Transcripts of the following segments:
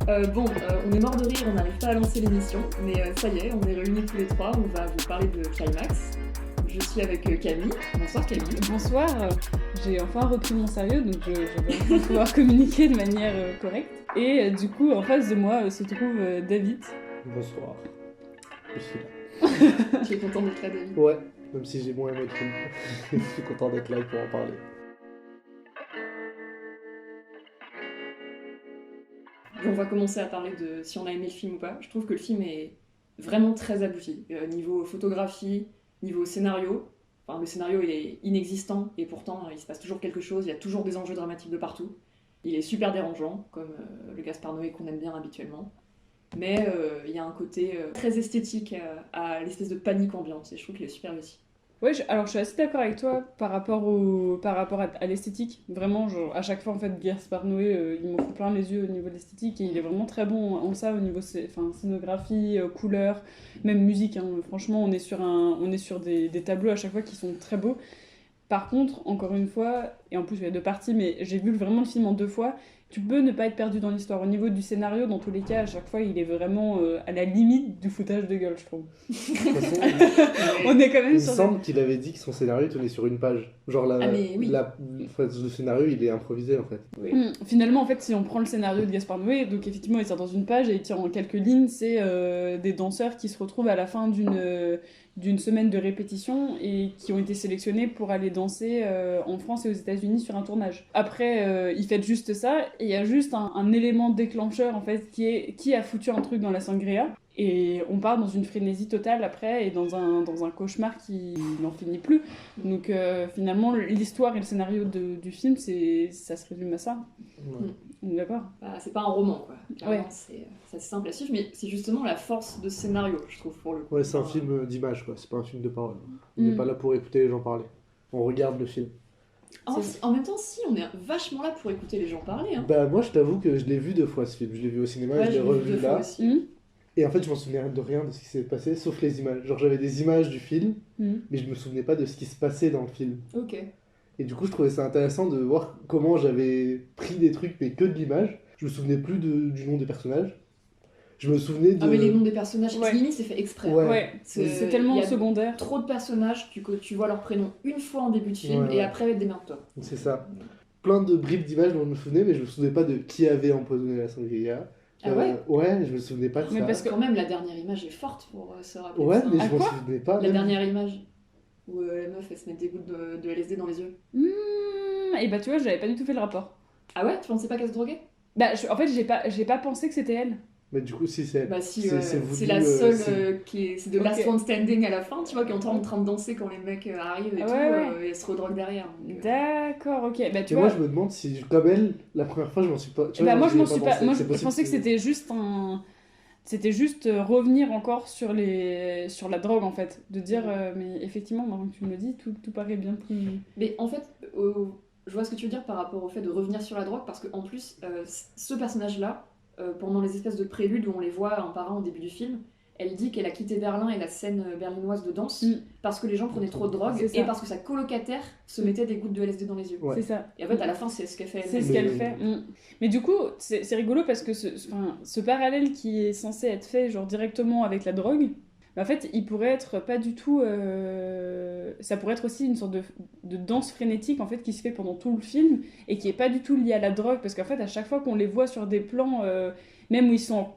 On est mort de rire, on n'arrive pas à lancer l'émission, mais ça y est, on est réunis tous les trois, on va vous parler de Climax. Je suis avec Camille. Bonsoir Camille. Bonsoir, j'ai enfin repris mon sérieux, donc je vais enfin pouvoir communiquer de manière correcte. Et du coup, en face de moi se trouve David. Bonsoir, je suis là. Tu es content d'être là, David? Ouais, même si j'ai moins aimé le film. Je suis content d'être là pour en parler. On va commencer à parler de si on a aimé le film ou pas. Je trouve que le film est vraiment très abouti. Niveau photographie, niveau scénario. Enfin, le scénario il est inexistant et pourtant il se passe toujours quelque chose, il y a toujours des enjeux dramatiques de partout. Il est super dérangeant, comme le Gaspard Noé qu'on aime bien habituellement. Mais il y a un côté très esthétique à l'espèce de panique ambiante et je trouve qu'il est super réussi. Ouais, alors je suis assez d'accord avec toi par rapport à l'esthétique. Vraiment, genre, à chaque fois, en fait, Gaspard Noé, il m'en fout plein les yeux au niveau de l'esthétique et il est vraiment très bon en ça au niveau scénographie, couleurs, même musique. Hein. Franchement, on est sur des tableaux à chaque fois qui sont très beaux. Par contre, encore une fois, et en plus il y a deux parties, mais j'ai vu vraiment le film en deux fois, tu peux ne pas être perdu dans l'histoire. Au niveau du scénario, dans tous les cas, à chaque fois, il est vraiment à la limite du foutage de gueule, je trouve. De toute façon, On est quand même il me sur... semble qu'il avait dit que son scénario tenait sur une page. Genre le scénario, il est improvisé en fait. Oui. Finalement, en fait, si on prend le scénario de Gaspard Noé, donc effectivement, il sort dans une page et il tire en quelques lignes, c'est des danseurs qui se retrouvent à la fin d'une semaine de répétition et qui ont été sélectionnés pour aller danser en France et aux États-Unis sur un tournage. Après, ils font juste ça et il y a juste un élément déclencheur en fait qui a foutu un truc dans la sangria. Et on part dans une frénésie totale après et dans un cauchemar qui n'en finit plus. Donc finalement, l'histoire et le scénario du film, ça se résume à ça. Ouais. On est d'accord? Bah, c'est pas un roman, quoi. Clairement, Ouais. c'est assez simple à suivre, mais c'est justement la force de ce scénario, je trouve, pour le coup. Ouais, c'est un Enfin, film d'image quoi, c'est pas un film de parole. On n'est pas là pour écouter les gens parler. On regarde le film. En même temps, si, on est vachement là pour écouter les gens parler. Hein. Bah, moi je t'avoue que je l'ai vu 2 fois ce film. Je l'ai vu au cinéma, Ouais, je l'ai j'ai vu revu 2 fois là. aussi. Et en fait, je m'en souvenais de rien de ce qui s'est passé, sauf les images. Genre, j'avais des images du film, Mhm. mais je me souvenais pas de ce qui se passait dans le film. Ok. Et du coup, je trouvais ça intéressant de voir comment j'avais pris des trucs, mais que de l'image. Je me souvenais plus du nom des personnages. Je me souvenais de... Ah, mais les noms des personnages, Ouais. limite, c'est fait exprès. Ouais. Ouais, c'est tellement il y a secondaire. trop de personnages que tu vois leur prénom une fois en début de film Ouais, et ouais. après, démerde-toi. C'est ça. Plein de bribes d'images dont je me souvenais, mais je me souvenais pas de qui avait empoisonné la sangria. Ah ouais Ouais, je me souvenais pas de Mais ça. parce Parce que quand même, la dernière image est forte pour se rappeler Ouais, de ça. mais Ah, je m'en quoi souvenais pas. La même. dernière image où la meuf, elle se met des gouttes de LSD dans les yeux. Et bah tu vois, j'avais pas du tout fait le rapport. Ah ouais? Tu pensais pas qu'elle se droguait? Bah en fait, j'ai pas pensé que c'était elle. Mais du coup, si c'est... Bah si, c'est c'est voulu, la seule c'est- qui est... C'est de Ok. last one standing à la fin, tu vois, qui est encore en train de danser quand les mecs arrivent et Ouais, tout, ouais. et elle se redrogue derrière. Donc, D'accord, ok. Bah tu Mais vois... moi, je me demande si, comme elle, la première fois, je m'en suis pas... tu vois, Bah moi j'y je m'en ai suis pas... pensé. Moi C'est je possible pensais que c'était juste un... C'était juste revenir encore sur la drogue en fait. De dire, mais effectivement, maintenant que tu me le dis, tout paraît bien plus... Mais en fait, je vois ce que tu veux dire par rapport au fait de revenir sur la drogue, parce qu'en plus, ce personnage-là, pendant les espèces de préludes où on les voit un par un au début du film, elle dit qu'elle a quitté Berlin et la scène berlinoise de danse parce que les gens prenaient trop de drogue C'est ça. et parce que sa colocataire se mettait des gouttes de LSD dans les yeux. Ouais. C'est ça. Et en fait, à la fin, c'est ce qu'elle fait. C'est elle-même. ce qu'elle Mais- fait. Mais du coup, c'est rigolo parce que ce parallèle qui est censé être fait genre directement avec la drogue, bah, en fait, il pourrait être pas du tout... Ça pourrait être aussi une sorte de danse frénétique en fait, qui se fait pendant tout le film et qui est pas du tout liée à la drogue parce qu'en fait, à chaque fois qu'on les voit sur des plans, même où ils sont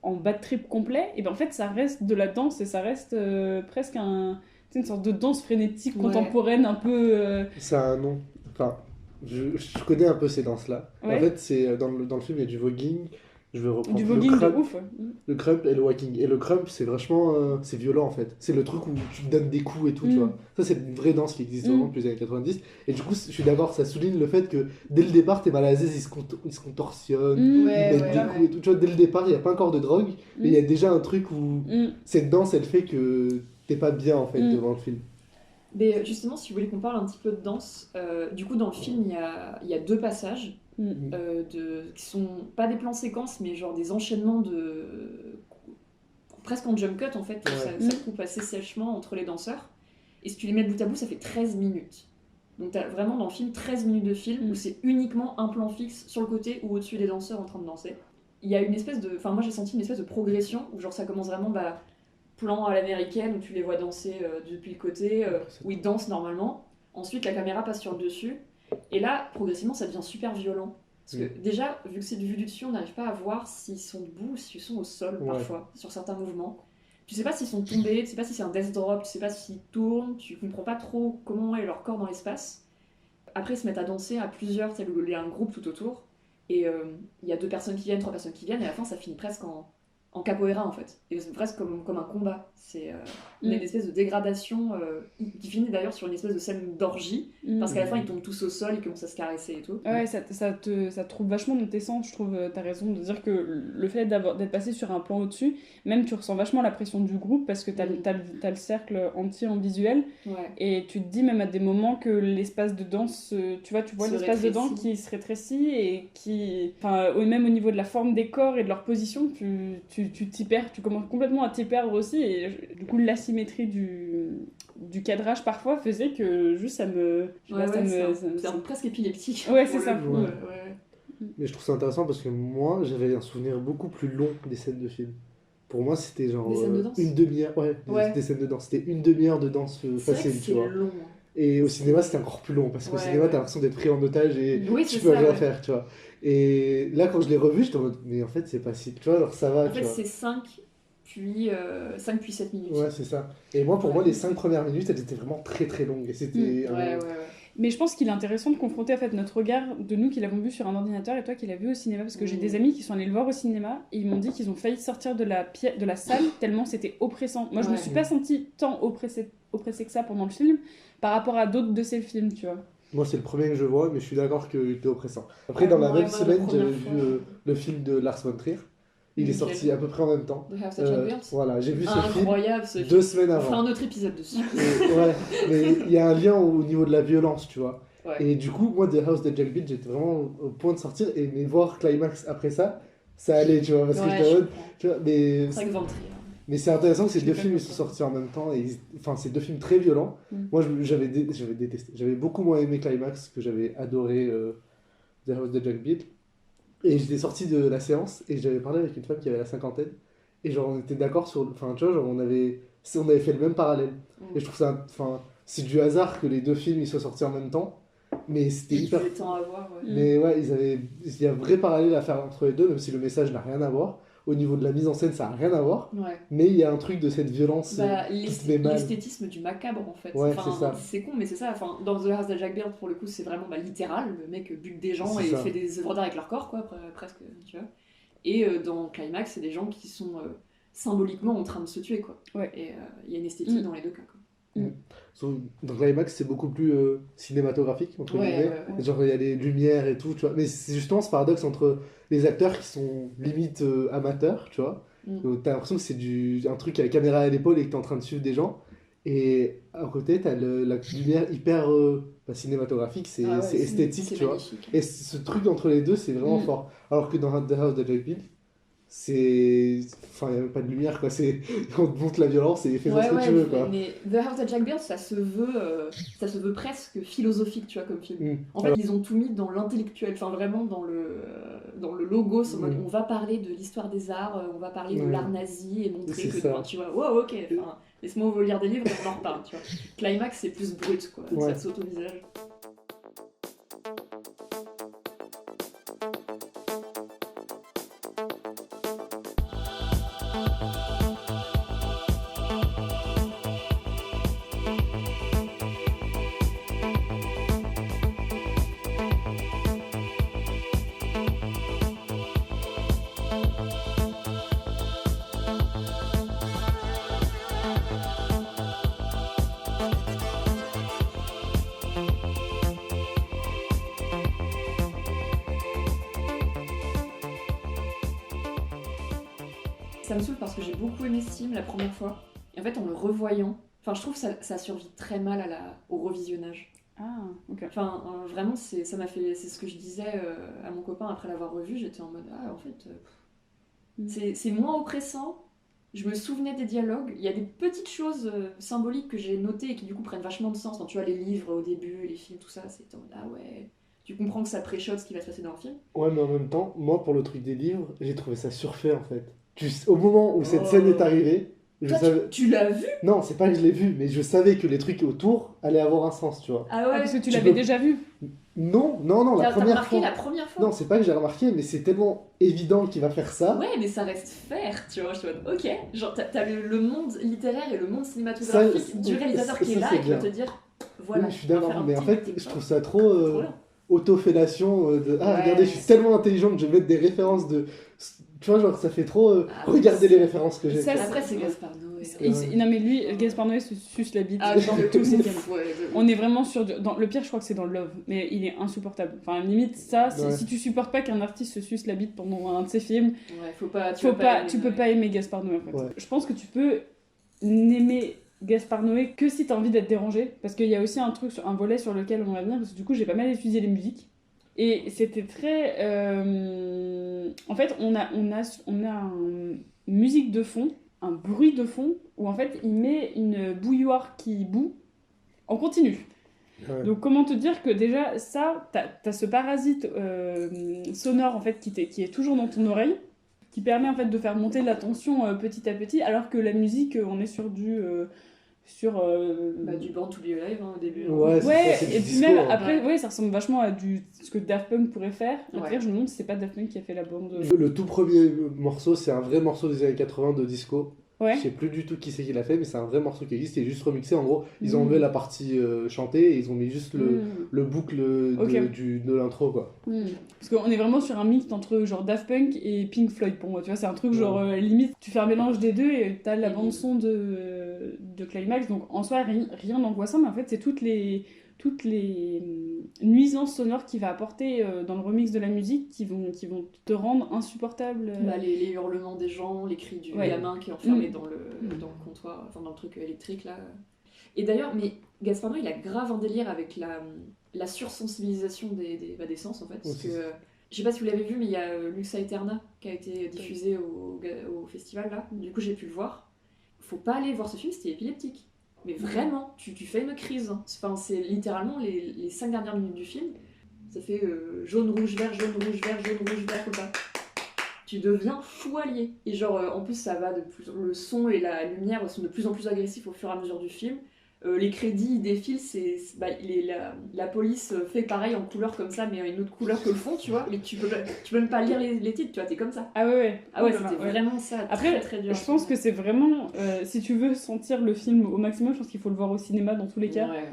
en bad trip complet, et ben en fait, ça reste de la danse et ça reste presque une sorte de danse frénétique Ouais. contemporaine un peu... Ça a un nom. Enfin, je connais un peu ces danses-là. Ouais. En fait, c'est dans le film, il y a du voguing. Je vais reprendre du le voguing de crump, ouf. le crump et le walking. Et le crump, c'est vachement... c'est violent, en fait. C'est le truc où tu te donnes des coups et tout, tu vois. Ça, c'est une vraie danse qui existe vraiment depuis les années 90. Et du coup, je suis d'accord, ça souligne le fait que, dès le départ, t'es mal à l'aise, ils se contorsionnent, Ouais, ils mettent ouais, des ouais. coups et tout. Tu vois, dès le départ, il n'y a pas encore de drogue, mais il y a déjà un truc où cette danse, elle fait que t'es pas bien, en fait, devant le film. Mais justement, si vous voulez qu'on parle un petit peu de danse, du coup, dans le film, il y a 2 passages qui sont pas des plans séquences, mais genre des enchaînements presque en jump cut en fait, Ouais. ça coupe assez sèchement entre les danseurs. Et si tu les mets bout à bout, ça fait 13 minutes. Donc t'as vraiment dans le film 13 minutes de film où c'est uniquement un plan fixe sur le côté ou au-dessus des danseurs en train de danser. il y a une espèce de... Enfin, moi, j'ai senti une espèce de progression, où genre ça commence vraiment, plan à l'américaine, où tu les vois danser depuis le côté, où ils dansent normalement. Ensuite, la caméra passe sur le dessus. Et là, progressivement, ça devient super violent. Parce que déjà, vu que c'est vu du dessus, on n'arrive pas à voir s'ils sont debout ou s'ils sont au sol, parfois, sur certains mouvements. Tu sais pas s'ils sont tombés, tu sais pas si c'est un death drop, tu sais pas s'ils tournent, tu comprends pas trop comment est leur corps dans l'espace. Après, ils se mettent à danser à plusieurs, tu sais, il y a un groupe tout autour. Et il y a 2 personnes qui viennent, 3 personnes qui viennent, et à la fin, ça finit presque en capoeira, en fait. Et c'est presque comme un combat. C'est une espèce de dégradation qui finit d'ailleurs sur une espèce de scène d'orgie, parce qu'à la fin, ils tombent tous au sol, ils commencent à se caresser et tout. Ouais, ça te trouve vachement dans tes sens, je trouve. T'as raison de dire que le fait d'être passé sur un plan au-dessus, même tu ressens vachement la pression du groupe, parce que t'as le cercle entier en visuel, et tu te dis même à des moments que l'espace de danse, tu vois l'espace de danse qui se rétrécit, et qui... Enfin, même au niveau de la forme des corps et de leur position, tu t'y perds, tu commences complètement à t'y perdre aussi, et du coup l'asymétrie du cadrage parfois faisait que juste ça me... C'est presque épileptique. Ouais, c'est ça. Mais je trouve ça intéressant parce que moi, j'avais un souvenir beaucoup plus long des scènes de film. Pour moi, c'était genre des scènes de danse une demi-heure, des scènes de danse. C'était une demi-heure de danse facile, tu vois. Long. Et au cinéma, c'était encore plus long parce qu'au cinéma, t'as l'impression d'être pris en otage et tu peux rien faire, tu vois. Et là, quand je l'ai revu, j'étais en mode, mais en fait, c'est pas si, tu vois, alors ça va, tu vois. En fait, c'est 5 puis 7 minutes. Ouais, c'est ça. Et moi, pour moi, les 5 premières minutes, elles étaient vraiment très très longues. Et c'était. Mais je pense qu'il est intéressant de confronter en fait notre regard de nous qui l'avons vu sur un ordinateur et toi qui l'as vu au cinéma, parce que j'ai des amis qui sont allés le voir au cinéma et ils m'ont dit qu'ils ont failli sortir de la salle tellement c'était oppressant. Moi, je me suis pas sentie tant oppressée que ça pendant le film par rapport à d'autres de ces films, tu vois. Moi, c'est le premier que je vois, mais je suis d'accord qu'il était oppressant. Après, dans la même semaine, j'avais vu le film de Lars von Trier. Il est sorti à peu près en même temps. The House of Jack Bird. Voilà, j'ai vu ce Incroyable, film 2 semaines avant. On fera un autre épisode dessus. Mais il y a un lien au niveau de la violence, tu vois. Ouais. Et du coup, moi, The House of Jack Bird, j'étais vraiment au point de sortir, mais voir Climax après ça allait, tu vois, parce que j'étais en mode... Tu vois, mais c'est intéressant que ces 2 films ils sont sortis en même temps, et enfin, c'est 2 films très violents. Moi, j'avais détesté. J'avais beaucoup moins aimé Climax que j'avais adoré The House of Jack Bird. Et j'étais sorti de la séance et j'avais parlé avec une femme qui avait la cinquantaine et genre on était d'accord sur, enfin tu vois, genre on avait fait le même parallèle. Et je trouve ça, enfin c'est du hasard que les 2 films ils soient sortis en même temps, mais c'était hyper. Le temps à voir, Mais il y a un vrai parallèle à faire entre les deux, même si le message n'a rien à voir. Au niveau de la mise en scène, ça n'a rien à voir. Mais il y a un truc de cette violence qui se met mal. L'esthétisme du macabre, en fait. Ouais, c'est con, mais c'est ça. Enfin, dans The House of Jack Bird, pour le coup, c'est vraiment littéral. Le mec bute des gens et fait des œuvres d'art avec leur corps, quoi, presque, tu vois. Et dans Climax, c'est des gens qui sont symboliquement en train de se tuer, quoi. Et il y a une esthétique dans les 2 cas, quoi. Dans Climax, c'est beaucoup plus cinématographique, entre guillemets. Genre, il y a les lumières et tout, tu vois. Mais c'est justement ce paradoxe entre les acteurs qui sont limite amateurs, tu vois. T'as l'impression que c'est un truc à la caméra à l'épaule et que t'es en train de suivre des gens. Et à côté, t'as la lumière hyper cinématographique, c'est esthétique, tu vois. Et ce truc entre les deux, c'est vraiment fort. Alors que dans The House of Jack Bird, enfin, il n'y a même pas de lumière, quoi. On te montre la violence et fais-en ce que tu veux, quoi. Mais The House of Jack Bird, ça se veut presque philosophique, tu vois, comme film. En fait, ils ont tout mis dans l'intellectuel, enfin vraiment dans le logos. On va parler de l'histoire des arts, on va parler de l'art nazi et montrer que, tu vois, wow, ok, laisse-moi lire des livres et on en reparle, tu vois. Climax, c'est plus brut, quoi. Ça saute au visage. Ça me saoule parce que j'ai beaucoup aimé ce film la première fois. Et en fait, en le revoyant, enfin, je trouve que ça survit très mal au revisionnage. Ah, ok. Enfin, vraiment, c'est ce que je disais à mon copain après l'avoir revu. J'étais en mode, en fait, c'est moins oppressant. Je me souvenais des dialogues. Il y a des petites choses symboliques que j'ai notées et qui du coup prennent vachement de sens. Quand tu vois les livres au début, les films, tout ça, c'est en mode, tu comprends que ça pré-shot ce qui va se passer dans le film. Ouais, mais en même temps, moi, pour le truc des livres, j'ai trouvé ça surfait, en fait. Au moment où cette scène est arrivée, je Toi, savais... tu l'as vu? Non, c'est pas que je l'ai vu, mais je savais que les trucs autour allaient avoir un sens, tu vois. Ah Ah, parce que tu Tu l'avais peux- déjà vu. Non, la T'as première remarqué fois. la première fois? Non, c'est pas que j'ai remarqué, mais c'est tellement évident qu'il va faire ça. Ouais, mais ça reste faire, tu vois. Je suis en mode, ok, genre t'as le monde littéraire et le monde cinématographique Ça, du réalisateur qui est ça, là c'est et qui va bien. te dire, voilà. Oui, je suis on va d'accord, faire un mais en petit fait, meeting, je ça. trouve ça Trop trop bien. autofellation de ah, Ouais, regardez, je suis tellement intelligent que je vais mettre des références de. Tu vois, genre, ça fait trop. Ah, regardez mais les références que j'ai Ça, faites. Après, c'est Gaspard Noé. Non, mais lui, Gaspard Noé se suce la bite Ah, dans tous ses films. ouais, On est vraiment sur le pire, je crois que c'est dans Love, mais il est insupportable. Enfin, limite ça, Ouais. si tu supportes pas qu'un artiste se suce la bite pendant un de ses films, Ouais, faut pas. tu peux pas aimer Gaspard Noé en fait. Ouais. Je pense que tu peux n'aimer Gaspard Noé que si t'as envie d'être dérangé, parce qu'il y a aussi un volet sur lequel on va venir, parce que du coup j'ai pas mal étudié les musiques. Et c'était très. En fait, on a une musique de fond, un bruit de fond, où en fait il met une bouilloire qui bout en continu. Ouais. Donc comment te dire que déjà ça, t'as ce parasite sonore en fait qui est toujours dans ton oreille, qui permet en fait de faire monter la tension petit à petit, alors que la musique on est sur du Bah, du Born to Be Alive au début. hein. Ouais, ouais, c'est du et puis disco, même hein. après Ouais. ouais, ça ressemble vachement à ce que Daft Punk pourrait faire. Ouais. D'ailleurs, je me demande si c'est pas Daft Punk qui a fait la bande. Le tout premier morceau, c'est un vrai morceau des années 80 de disco. Ouais. Je sais plus du tout qui c'est qui l'a fait, mais c'est un vrai morceau qui existe. Il est juste remixé. En gros, ils ont Mm. enlevé la partie chantée et ils ont mis juste le boucle Ok. de l'intro, quoi. Parce qu'on est vraiment sur un mix entre genre Daft Punk et Pink Floyd pour moi, tu vois, c'est un truc genre limite tu fais un mélange des deux et t'as la bande son de Climax, donc en soi rien d'angoissant, mais en fait c'est toutes les nuisances sonores qu'il va apporter dans le remix de la musique qui vont te rendre insupportable. Bah, les hurlements des gens, les cris du Ouais. gamin qui est enfermé dans le comptoir, enfin dans le truc électrique là. Et d'ailleurs, mais Gaspard Noé, il a grave un délire avec la sursensibilisation des sens en fait. Parce Aussi. que, je sais pas si vous l'avez vu, mais il y a Lux Aeterna qui a été diffusé au festival là. Du coup, j'ai pu le voir. Faut pas aller voir ce film, c'était épileptique. Mais vraiment, tu fais une crise. Enfin, c'est littéralement les 5 dernières minutes du film. Ça fait jaune, rouge, vert, jaune, rouge, vert, jaune, rouge, vert, comme ça. Tu deviens fou allié. Et genre, en plus, ça va le son et la lumière sont de plus en plus agressifs au fur et à mesure du film. Les crédits ils défilent, la police fait pareil en couleur comme ça, mais une autre couleur que le fond, tu vois. Mais tu peux même pas lire les titres, tu vois, t'es comme ça. Ah ouais. Ah ouais, ça va, c'était ouais. vraiment ça. Après, très, très dur. je pense que c'est vraiment si tu veux sentir le film au maximum, je pense qu'il faut le voir au cinéma dans tous les cas. Ouais.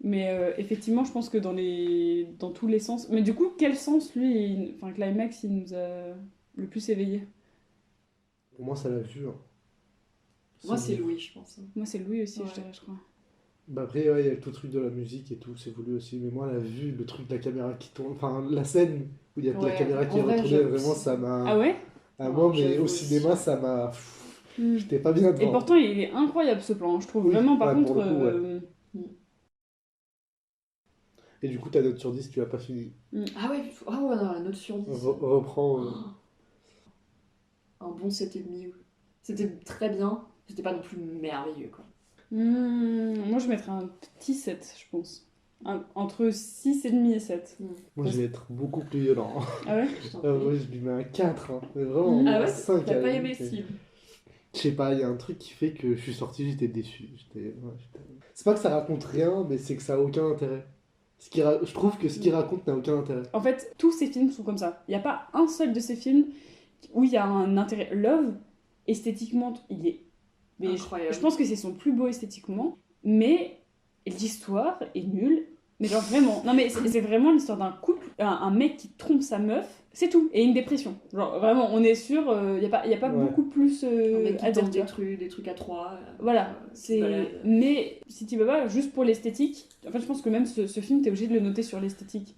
Mais effectivement, je pense que dans tous les sens. Mais du coup, quel sens lui, enfin Climax, il nous a le plus éveillé? Pour moi, ça l'a vu. Hein. Moi, c'est Louis, je pense. Moi, c'est Louis aussi, Ouais. je dirais, je crois. Bah après, ouais, il y a tout le truc de la musique et tout, c'est voulu aussi. Mais moi, la vue, le truc de la caméra qui tourne, enfin, la scène où il y a la Ouais, caméra qui en est vrai, retournée, j'avoue vraiment, aussi. ça m'a. Ah ouais? Ah, Non, moi, mais j'avoue au aussi. cinéma, ça m'a. Mm. J'étais pas bien Et dedans. pourtant, il est incroyable ce plan, je trouve. Oui, Vraiment, par ouais, contre. pour le coup, Et du coup, ta note sur 10, tu l'as pas fini. Ah ouais, non, la note sur 10. Reprends. Un bon 7,5. C'était très bien, c'était pas non plus merveilleux, quoi. Moi, je mettrais un petit 7, je pense. Entre 6,5 et 7. Moi, je vais être beaucoup plus violent. Ah ouais? Je t'en Moi, prie. je lui mets un 4. Hein. Mais vraiment, Ah ouais, 5 t'as pas aimé ce film? Je sais pas, il y a un truc qui fait que je suis sorti, j'étais déçu. C'est pas que ça raconte rien, mais c'est que ça a aucun intérêt. Je trouve que ce qu'il raconte n'a aucun intérêt. En fait, tous ces films sont comme ça. Il n'y a pas un seul de ces films où il y a un intérêt. Love, esthétiquement, il est. Mais Incroyable. je pense que c'est son plus beau esthétiquement, mais l'histoire est nulle. Mais genre vraiment, non mais c'est vraiment l'histoire d'un couple, un mec qui trompe sa meuf, c'est tout, et une dépression. Genre vraiment, on est sûr, y a pas Ouais. beaucoup plus Un mec à qui dire. tente tu vois. des trucs à 3. Voilà, c'est. Voilà. Mais si tu vas pas juste pour l'esthétique, en fait, je pense que même ce film, t'es obligé de le noter sur l'esthétique.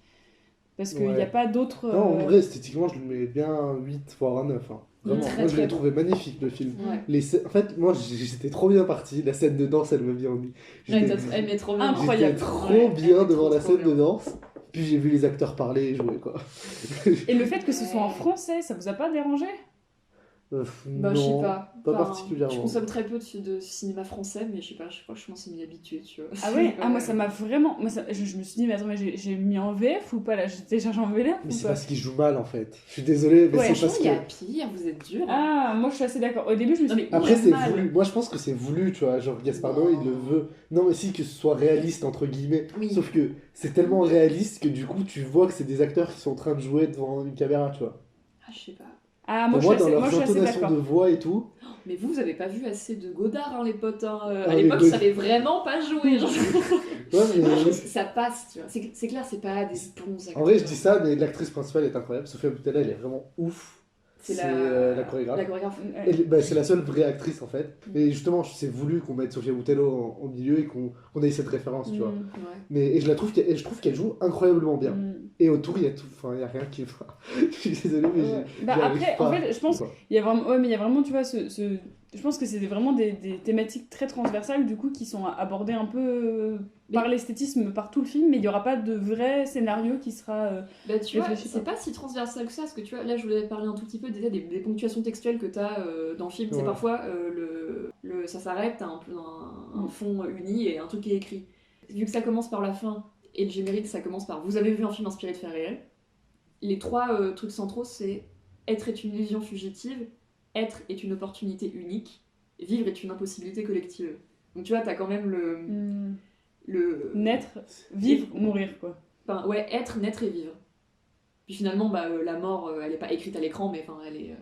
Parce qu'il n'y a Ouais. pas d'autres. Non, en vrai, esthétiquement, je lui mets bien un 8, voire un 9. Hein. Vraiment, Très, moi, je très l'ai bon. trouvé magnifique, le film. Ouais. En fait, moi, j'étais trop bien parti. La scène de danse, elle m'a bien mis. Ouais, elle met trop bien. Incroyable. J'étais trop Ouais, bien elle est devant trop, la trop scène bien. de danse. Puis j'ai vu les acteurs parler et jouer, quoi. Et le fait que ce soit en français, ça vous a pas dérangé? Bah, je sais Non, pas. pas Enfin, particulièrement. je consomme très peu de cinéma français, mais je sais pas, je crois que je commence à m'y habituer, tu vois. Ah ouais? Ah, moi, ça m'a vraiment. Moi, je me suis dit, mais attends, mais j'ai mis en VF ou pas là? J'ai téléchargé en VF Mais ou c'est pas? parce qu'il joue mal en fait. Je suis désolé, mais Ouais, c'est Franchement, parce il y a que. pire, vous êtes dur. Hein. Ah, moi, je suis assez d'accord. Au début, je me Non, suis mais dit, Après, il est c'est mal. voulu. Moi, je pense que c'est voulu, tu vois. Genre, Gaspard Noé, il le Non. veut. Non, mais si, que ce soit réaliste, entre guillemets. Oui. Sauf que c'est tellement réaliste que du coup, tu vois que c'est des acteurs qui sont en train de jouer devant une caméra, tu vois. Ah, je sais pas. ah, moi, Pour je moi, suis dans assez, moi, leurs je suis assez intonations de d'accord. voix et tout. Mais vous avez pas vu assez de Godard, hein, les potes. Hein. Ah, À mais l'époque, God- ils savaient vraiment pas jouer. Genre. Ouais, mais. Ça passe, tu vois. C'est clair, c'est pas des bons acteurs. En vrai, je dis ça, mais l'actrice principale est incroyable. Sophia Boutella, elle est vraiment ouf. C'est la chorégraphe. La chorégraphe. C'est la seule vraie actrice en fait. Et justement, c'est voulu qu'on mette Sofia Boutella au milieu et qu'on ait cette référence, tu vois. Mm, Ouais. Mais et je trouve qu'elle joue incroyablement bien. mm. Et autour, il y a tout. Enfin, il y a rien qui. Enfin, je suis désolé, mais Ouais. Bah, j'y arrive après, pas. en fait, je pense Quoi. il y a vraiment, ouais, mais il y a vraiment, tu vois, je pense que c'est vraiment des thématiques très transversales, du coup, qui sont abordées un peu par l'esthétisme, par tout le film, mais il n'y aura pas de vrai scénario qui sera Bah, tu vois, réfléchi. c'est pas si transversal que ça, parce que tu vois, là je voulais parler un tout petit peu des ponctuations textuelles que t'as dans le film. C'est Ouais. parfois ça s'arrête, t'as un peu un fond uni et un truc qui est écrit. Vu que ça commence par la fin et le générique ça commence par vous avez vu un film inspiré de faits réels, les trois trucs centraux c'est être est une illusion fugitive, être est une opportunité unique, vivre est une impossibilité collective. Donc tu vois, t'as quand même le Naître, vivre, mourir, quoi. Enfin, ouais, être, naître et vivre. Puis finalement, la mort, elle est pas écrite à l'écran, mais enfin, elle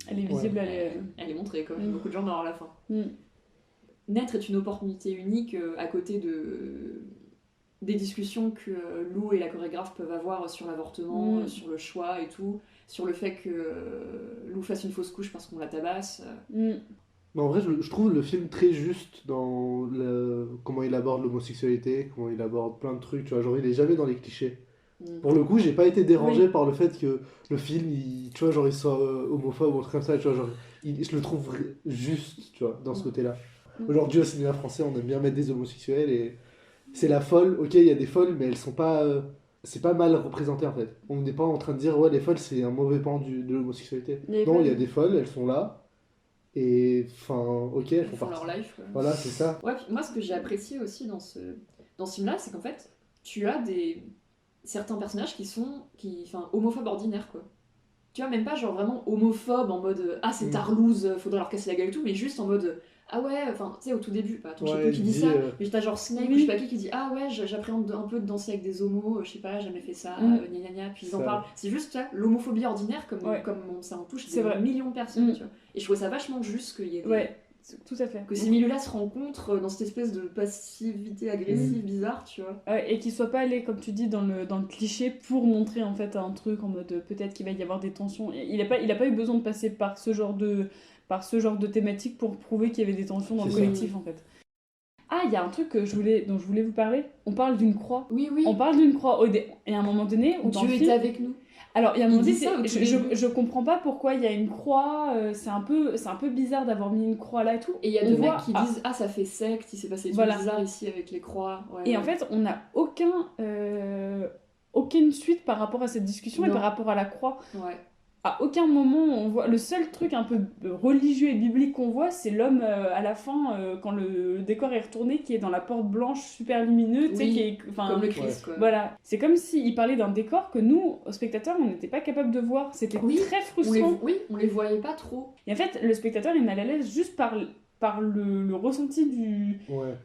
Elle est visible, Ouais. elle est montrée, quoi. Mm. Beaucoup de gens meurent à la fin. Mm. Naître est une opportunité unique à côté des discussions que Lou et la chorégraphe peuvent avoir sur l'avortement, sur le choix et tout, sur le fait que Lou fasse une fausse couche parce qu'on la tabasse. Mm. Mais en vrai, je trouve le film très juste dans comment il aborde l'homosexualité, comment il aborde plein de trucs, tu vois. Genre, il est jamais dans les clichés. Pour le coup, j'ai pas été dérangé par le fait que le film, tu vois, genre, il soit homophobe ou un truc comme ça, tu vois, genre, je le trouve juste, tu vois, dans ce côté-là. Aujourd'hui, au cinéma français, on aime bien mettre des homosexuels et c'est la folle, ok, il y a des folles, mais elles sont pas. C'est pas mal représenté en fait. On n'est pas en train de dire, ouais, les folles, c'est un mauvais pan de l'homosexualité. Non, il y a des folles, elles sont là, et enfin, ok, elles Ils font leur life. Quoi. Voilà, c'est ça. Ouais, puis moi, ce que j'ai apprécié aussi dans ce film-là, c'est qu'en fait, tu as certains personnages qui sont homophobes ordinaires, quoi. Tu vois, même pas genre vraiment homophobe en mode ah c'est tarlouse, faudrait leur casser la gueule et tout, mais juste en mode ah ouais, enfin tu sais au tout début, attends, je sais plus qui dit ça, mais t'as genre Snake ou je sais pas qui dit ah ouais, j'appréhende un peu de danser avec des homos, je sais pas, jamais fait ça, gna gna gna, puis ils en parlent. C'est juste tu vois, l'homophobie ordinaire comme ça en touche des millions de personnes, tu vois. Et je trouvais ça vachement juste qu'il y ait Ouais, tout à fait. que ces milieux-là se rencontrent dans cette espèce de passivité agressive bizarre, tu vois. Et qu'ils soient pas allés, comme tu dis, dans le cliché pour montrer en fait un truc en mode peut-être qu'il va y avoir des tensions. Il a pas eu besoin de passer par ce genre de thématique pour prouver qu'il y avait des tensions dans le collectif en fait. Ah, il y a un truc dont je voulais vous parler. On parle d'une croix. Oui. On parle d'une croix. Et à un moment donné, Dieu est avec nous. Alors, il y a un moment donné, je comprends pas pourquoi il y a une croix. C'est un peu bizarre d'avoir mis une croix là et tout. Et il y a deux mecs qui disent ah ça fait secte, il s'est passé des trucs bizarres ici avec les croix. Ouais, et en fait, on n'a aucune suite par rapport à cette discussion et par rapport à la croix. Ouais. À aucun moment on voit. Le seul truc un peu religieux et biblique qu'on voit, c'est l'homme à la fin, quand le décor est retourné, qui est dans la porte blanche super lumineux, tu sais, qui est. Comme le Christ, quoi. Voilà. C'est comme s'il parlait d'un décor que nous, spectateurs, on n'était pas capable de voir. C'était très frustrant. On les voyait pas trop. Et en fait, le spectateur, il est mal à l'aise juste par le ressenti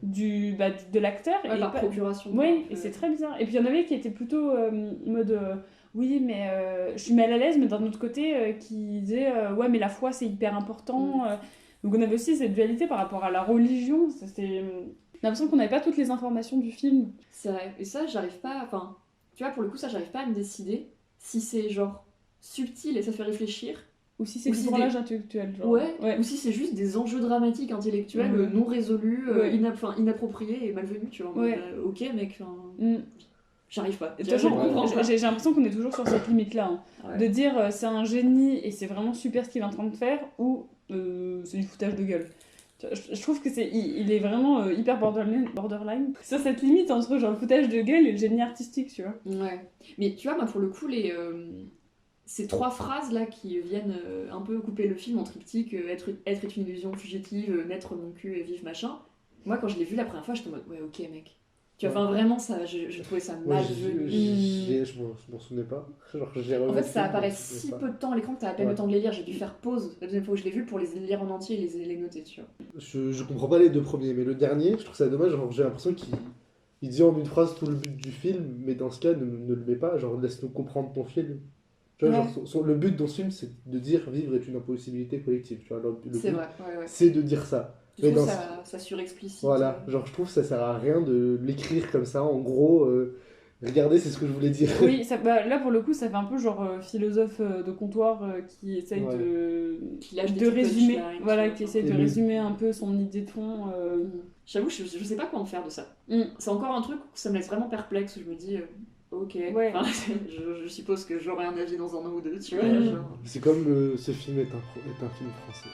de l'acteur. Ouais, par procuration. Oui, et c'est très bizarre. Et puis il y en avait qui étaient plutôt mode oui, mais je suis mal à l'aise, mais d'un autre côté, qui disait ouais, mais la foi c'est hyper important. Donc on avait aussi cette dualité par rapport à la religion. J'ai l'impression qu'on n'avait pas toutes les informations du film. C'est vrai. Et ça, j'arrive pas. Enfin, tu vois, pour le coup, ça, j'arrive pas à me décider si c'est genre subtil et ça fait réfléchir. Ou si c'est du branlage intellectuel. Genre. Ouais. Ou si c'est juste des enjeux dramatiques intellectuels non résolus, inappropriés et malvenus, tu vois. Ok, mec, j'arrive pas. De toute façon, j'ai l'impression qu'on est toujours sur cette limite-là. De dire c'est un génie et c'est vraiment super ce qu'il est en train de faire, ou c'est du foutage de gueule. Je trouve que il est vraiment hyper borderline. Sur cette limite entre genre le foutage de gueule et le génie artistique, tu vois. Ouais. Mais tu vois, moi, pour le coup, ces 3 phrases là qui viennent un peu couper le film en triptyque, être est une illusion fugitive, naître mon cul et vivre machin. Moi quand je l'ai vu la première fois, j'étais en mode ouais ok mec. Tu vois, enfin vraiment ça, je trouvais ça Moi, malvenu. je m'en souvenais pas. Genre, j'ai En revu fait, le ça film, apparaît je me si souvenais peu de temps à l'écran que t'as à peine Ouais. le temps de les lire. J'ai dû faire pause la deuxième fois que je l'ai vu pour les lire en entier et les noter, tu vois. pas. Je comprends pas les 2 premiers, mais le dernier, je trouve ça dommage. Genre, j'ai l'impression qu'il dit en une phrase tout le but du film, mais dans ce cas, ne le met pas. Genre, laisse-nous comprendre ton film. Tu vois, Ouais. genre, le but dans ce film, c'est de dire vivre est une impossibilité collective. Tu vois, C'est but, vrai, ouais. c'est de dire ça. Du Mais coup, dans ça surexplicite. Voilà, genre je trouve que ça sert à rien de l'écrire comme ça. En gros, regardez, c'est ce que je voulais dire. Oui, là pour le coup, ça fait un peu genre philosophe de comptoir qui essaye Ouais. Qui lâche des de petites résumer, punchlines, voilà, tu vois, qui essaye Et de le- résumer un peu son idée de fond. J'avoue, je sais pas quoi en faire de ça. Mm. C'est encore un truc où ça me laisse vraiment perplexe, où je me dis, ok. Ouais. Enfin, je suppose que j'aurai un avis dans un an ou deux, tu vois. Mm. genre. C'est comme ce film est un film français.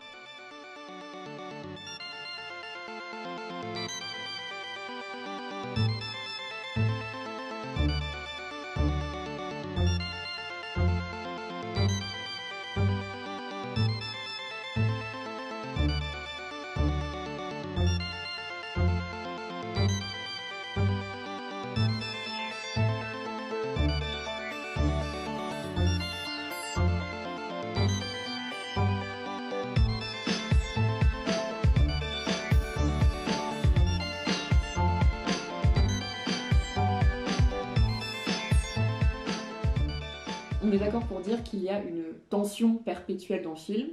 On est d'accord pour dire qu'il y a une tension perpétuelle dans le film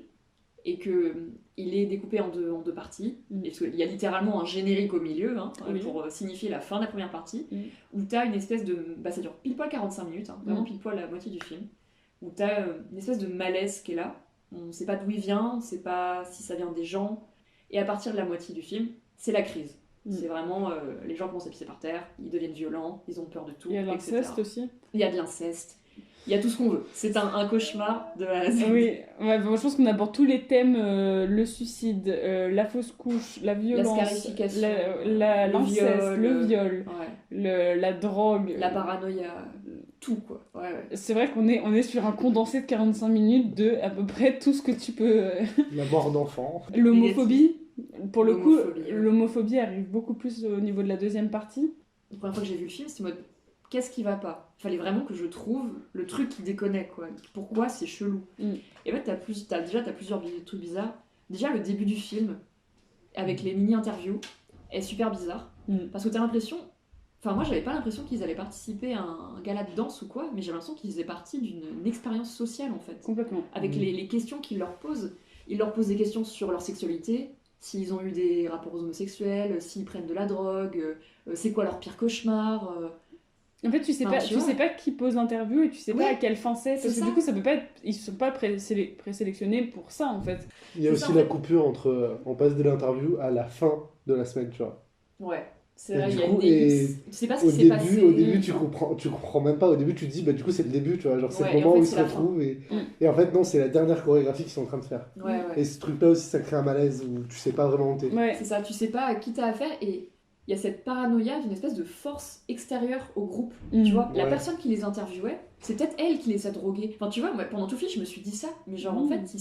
et que il est découpé en deux parties. Mm. Et il y a littéralement un générique au milieu Oui. pour signifier la fin de la première partie, Mm. où tu as une espèce de... Bah, ça dure pile poil 45 minutes, vraiment pile poil la moitié du film, où tu as une espèce de malaise qui est là. On ne sait pas d'où il vient, on ne sait pas si ça vient des gens. Et à partir de la moitié du film, c'est la crise. Mm. C'est vraiment les gens commencent à pisser par terre, ils deviennent violents, ils ont peur de tout, Il y a etc. l'inceste aussi. Il y a de l'inceste, il y a tout ce qu'on veut. C'est un cauchemar de A à Z. Oui, ouais, je pense qu'on aborde tous les thèmes, le suicide, la fausse couche, la violence, scarification, l'inceste, viol, le viol, Ouais. la drogue. La paranoïa, tout quoi. Ouais. C'est vrai qu'on est sur un condensé de 45 minutes de à peu près tout ce que tu peux... La mort d'enfant. L'homophobie, pour le coup, L'homophobie, ouais. l'homophobie arrive beaucoup plus au niveau de la deuxième partie. La première fois que j'ai vu le film, c'était en mode qu'est-ce qui va pas? Il fallait vraiment que je trouve le truc qui déconnait quoi. Pourquoi c'est chelou? Mm. Et en fait, t'as plusieurs trucs bizarres. Déjà, le début du film, avec les mini-interviews, est super bizarre. Mm. Parce que t'as l'impression. Enfin, moi, j'avais pas l'impression qu'ils allaient participer à un gala de danse ou quoi, mais j'ai l'impression qu'ils faisaient partie d'une expérience sociale en fait. Complètement. Avec les questions qu'ils leur posent. Ils leur posent des questions sur leur sexualité, s'ils ont eu des rapports homosexuels, s'ils prennent de la drogue, c'est quoi leur pire cauchemar. En fait, tu sais Enfin, pas, tu tu vois. sais pas qui pose l'interview et tu sais pas Ouais, à quelle fin c'est. c'est Parce que ça. du coup, ça peut pas être. Ils sont pas présélectionnés pour ça en fait. Il y a C'est aussi ça, en la fait. coupure entre on passe de l'interview à la fin de la semaine, tu vois. Ouais, c'est Et vrai, du il y a coup, une et ellipse. Tu sais pas ce qui s'est passé. Au début, tu comprends même pas. Au début, tu te dis, bah du coup, c'est le début, tu vois. Genre, c'est Ouais, le et en moment fait, où ils c'est se la fin. retrouvent. Mm. Et en fait, non, c'est la dernière chorégraphie qu'ils sont en train de faire. Ouais. Et ce truc-là aussi, ça crée un malaise où tu sais pas vraiment où t'es. Ouais. C'est ça, tu sais pas à qui t'as affaire et il y a cette paranoïa d'une espèce de force extérieure au groupe. Mm. Tu vois, la Ouais. personne qui les interviewait, c'est peut-être elle qui les a drogués. Enfin, tu vois, moi, pendant tout le film, je me suis dit ça, mais genre en Mm. fait,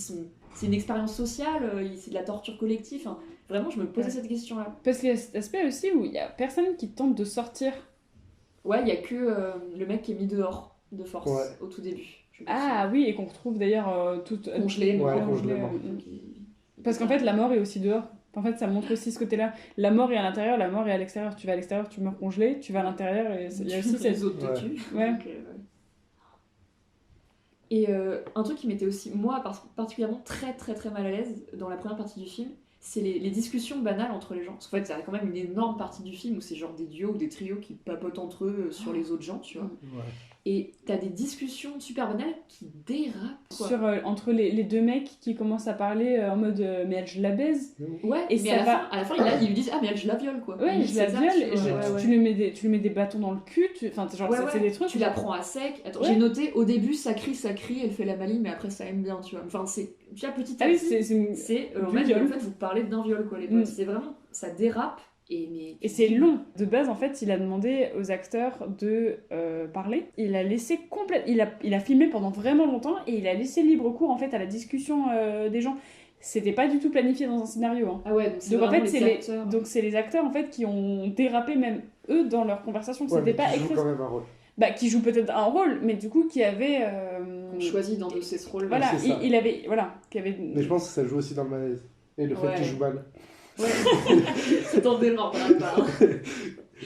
c'est une expérience sociale, c'est de la torture collective. Enfin, vraiment, je me posais Ouais. cette question-là. Parce qu'il y a cet aspect aussi où il y a personne qui tente de sortir. Ouais, il y a que le mec qui est mis dehors de force Ouais. au tout début. Je me Ah oui, et qu'on retrouve d'ailleurs tout. Congelé, Ouais, mort, congelé, congelé, mort. Parce qu'en fait, la mort est aussi dehors. En fait, ça montre aussi ce côté-là. La mort est à l'intérieur, la mort est à l'extérieur. Tu vas à l'extérieur, tu meurs congelé. Tu vas à l'intérieur et il y a aussi cette. les autres te Ouais. tuent. Ouais. Donc, Et un truc qui m'était aussi, moi, particulièrement très très très mal à l'aise dans la première partie du film, c'est les discussions banales entre les gens. Parce qu'en fait, il y a quand même une énorme partie du film où c'est genre des duos ou des trios qui papotent entre eux sur les autres gens, tu vois. Ouais. Et t'as des discussions super banales qui dérapent, quoi. Sur, entre les deux mecs qui commencent à parler en mode mais elle, je la baise. Ouais, Et mais ça à la fin, ils lui disent ah mais elle, je la viole, quoi. Ouais, je la C'est ça, viole, tu vois, ouais, ouais. tu lui mets des bâtons dans le cul, enfin, genre, Ouais, c'est ouais, des trucs. tu la prends à sec. Attends, Ouais. j'ai noté au début ça crie, elle fait la maline, mais après ça aime bien, tu vois. Enfin, c'est. Tu vois, petit à Ah oui, petit, c'est c'est. du viol. En fait, vous parlez d'un viol, quoi, les potes. Mm. C'est vraiment. Ça dérape Et c'est long. De base, en fait, il a demandé aux acteurs de parler. Il a laissé il a filmé pendant vraiment longtemps et il a laissé libre cours en fait à la discussion des gens. C'était pas du tout planifié dans un scénario. Hein. Ah ouais, donc en fait, c'est les acteurs en fait qui ont dérapé même eux dans leur conversation. Ouais, C'était mais pas qui joue écrit. quand même un rôle. Bah, qui joue peut-être un rôle, mais du coup qui avait choisi d'endosser ce rôle. Voilà, C'est ça. il avait voilà, qui avait. Mais je pense que ça joue aussi dans le malaise. Et le fait qu'il joue mal. Ouais. T'en démordras pas. Hein.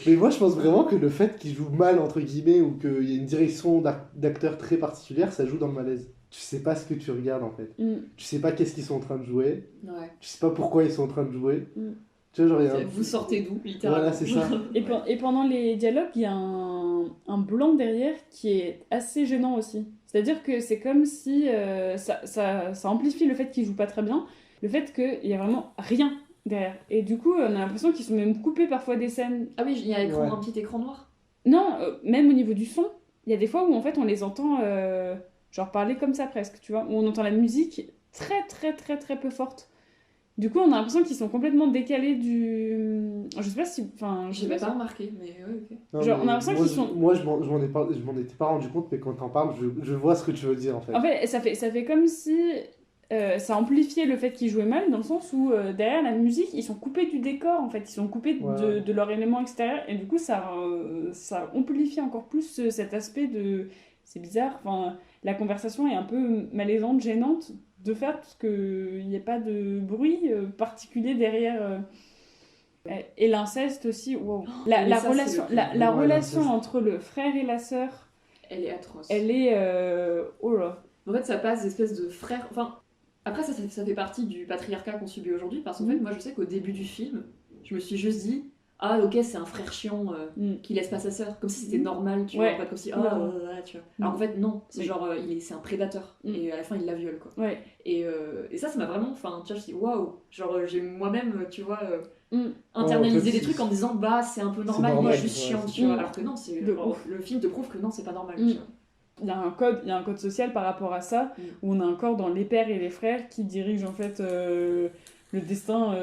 Mais moi, je pense vraiment que le fait qu'il joue mal, entre guillemets, ou qu'il y a une direction d'acteur très particulière, ça joue dans le malaise. Tu sais pas ce que tu regardes, en fait. Tu sais pas qu'est-ce qu'ils sont en train de jouer. Ouais. Tu sais pas pourquoi ils sont en train de jouer. Tu vois, genre, Vous sortez d'où, littéralement. Voilà, c'est ça. Et pendant les dialogues, il y a un blanc derrière qui est assez gênant aussi. C'est-à-dire que c'est comme si ça amplifie le fait qu'il joue pas très bien, le fait qu'il y a vraiment rien derrière. Et du coup, on a l'impression qu'ils sont même coupés parfois des scènes. Ah oui, il y a un petit écran noir. Non, même au niveau du son, il y a des fois où en fait on les entend genre parler comme ça presque, tu vois, où on entend la musique très très très très peu forte. Du coup, on a l'impression qu'ils sont complètement décalés du. Je sais pas si. Enfin, je l'ai pas remarqué, mais ouais, ok. Non, genre, on a l'impression qu'ils sont. Moi, je m'en étais pas rendu compte, mais quand t'en parles, je vois ce que tu veux dire en fait. En fait, ça fait comme si ça amplifiait le fait qu'ils jouaient mal, dans le sens où derrière la musique, ils sont coupés du décor en fait, ils sont coupés de leur élément extérieur, et du coup, ça amplifie encore plus cet aspect de. C'est bizarre, enfin, la conversation est un peu malaisante, gênante. De faire parce qu'il n'y ait pas de bruit particulier derrière. Et l'inceste aussi, wow. La relation entre le frère et la sœur, elle est atroce. Elle est. Oh là. En fait, ça passe d'espèce de frère. Enfin, après, ça fait partie du patriarcat qu'on subit aujourd'hui. Parce qu'en fait, moi, je sais qu'au début du film, je me suis juste dit. Ah, ok, c'est un frère chiant qui laisse pas sa sœur. Comme si c'était normal, tu vois. Pas comme si. tu vois. Alors en fait, non. C'est genre, c'est un prédateur. Et à la fin, il la viole, quoi. Ouais. Et ça m'a vraiment. Enfin, tu vois, je me suis dit, waouh. Genre, j'ai moi-même, tu vois, internalisé des trucs en me disant, bah, c'est un peu normal, il est juste chiant, tu vois. Alors que non, le film te prouve que non, c'est pas normal, tu vois. Il y a un code social par rapport à ça, où on a un corps dans les pères et les frères qui dirigent en fait. Le destin